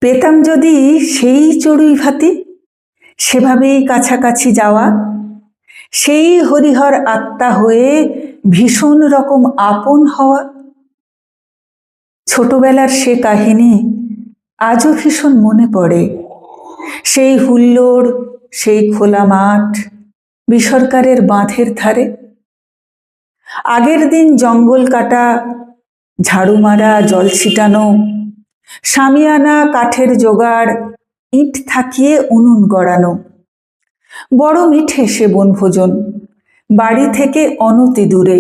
পেতাম যদি সেই চড়ুই ভাতি, সেভাবেই কাছাকাছি যাওয়া, সেই হরিহর আত্মা হয়ে ভীষণ রকম আপন হওয়া। ছোটবেলার সে কাহিনী আজও ভীষণ মনে পড়ে। সেই হুল্লোড়, সেই খোলা মাঠ, বিসরকারের বাঁধের ধারে। আগের দিন জঙ্গল কাটা, ঝাড়ু মারা, জল ছিটানো, শামিয়ানা, কাঠের জোগাড়, ইট থাকিয়ে উনুন গড়ানো। বড় মিঠে সে বনভোজন, বাড়ি থেকে অনতি দূরে।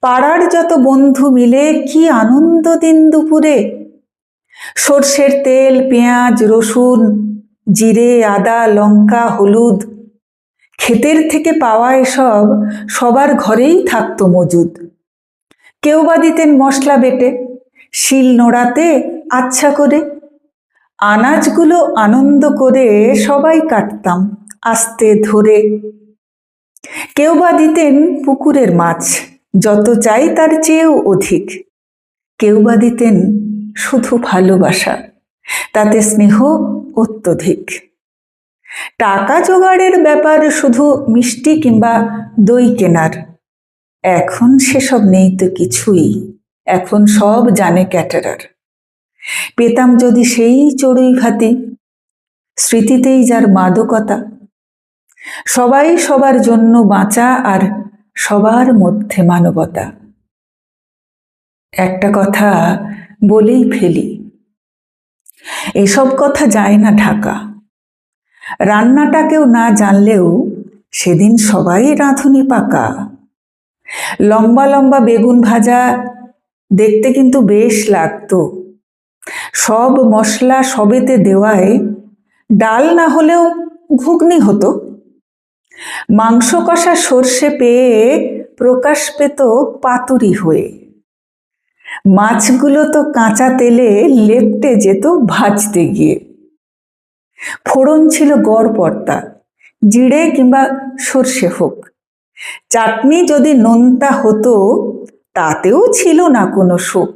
পাড়ার যত বন্ধু মিলে কি আনন্দ দিন দুপুরে। সর্ষের তেল, পেঁয়াজ, রসুন, জিরে, আদা, লঙ্কা, হলুদ, ক্ষেতের থেকে পাওয়া এসব সবার ঘরেই থাকতো মজুদ। কেউ বা দিতেন মশলা বেটে, শিল নোড়াতে আচ্ছা করে। আনাজগুলো আনন্দ করে সবাই কাটতাম আস্তে ধরে। কেউ বা দিতেন পুকুরের মাছ, যত চাই তার চেয়েও অধিক। কেউ বা দিতেন শুধু ভালোবাসা, তাতে স্নেহ অত্যধিক। টাকা জোগাড়ের ব্যাপার শুধু মিষ্টি কিংবা দই কেনার। এখন সেসব নেই তো কিছুই, এখন সব জানে ক্যাটারার। পেতাম যদি সেই চড়ুই ভাতি, স্মৃতিতেই যার মাদকতা। সবাই সবার জন্য বাঁচা আর সবার মধ্যে মানবতা। একটা কথা বলেই ফেলি, এসব কথা যায় না ঢাকা। রান্নাটা কেউ না জানলেও সেদিন সবাই রাঁধুনি পাকা। লম্বা লম্বা বেগুন ভাজা দেখতে কিন্তু বেশ লাগতো। সব মশলা সবেতে দেওয়ায় ডাল না হলেও ঘুগনি হতো। মাংস কষা সর্ষে পেয়ে প্রকাশ পেত পাতুরি হয়ে। মাছগুলো তো কাঁচা তেলে লেপ্টে যেত ভাজতে গিয়ে। ফোড়ন ছিল গড়পড়তা, জিরে কিংবা সর্ষে হোক। চাটনি যদি নোনতা হতো তাতেও ছিল না কোনো সুখ।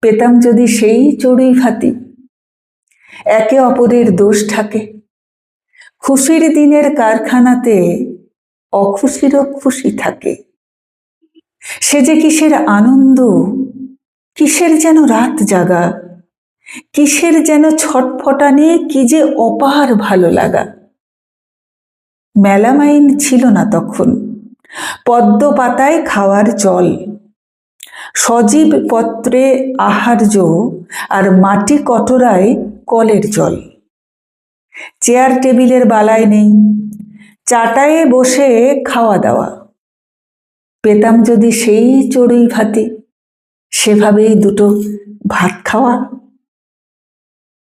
পেতাম যদি সেই চড়ুই ভাতি, একে অপরের দোষ ঢাকে। খুশির দিনের কারখানাতে অখুশিরও খুশি থাকে। সে যে কিসের আনন্দ, কিসের যেন রাত জাগা, কিসের যেন ছটফটানি, কি যে অপার ভালো লাগা। মেলামাইন ছিল না তখন, পদ্ম পাতায় খাওয়ার জল, সজীব পত্রে আহার্য, আর মাটি কটরায় কলের জল। চেয়ার টেবিলের বালাই নেই, চাটায়ে বসে খাওয়া দাওয়া। পেতাম যদি সেই চড়ুই ভাতি, সেভাবেই দুটো ভাত খাওয়া।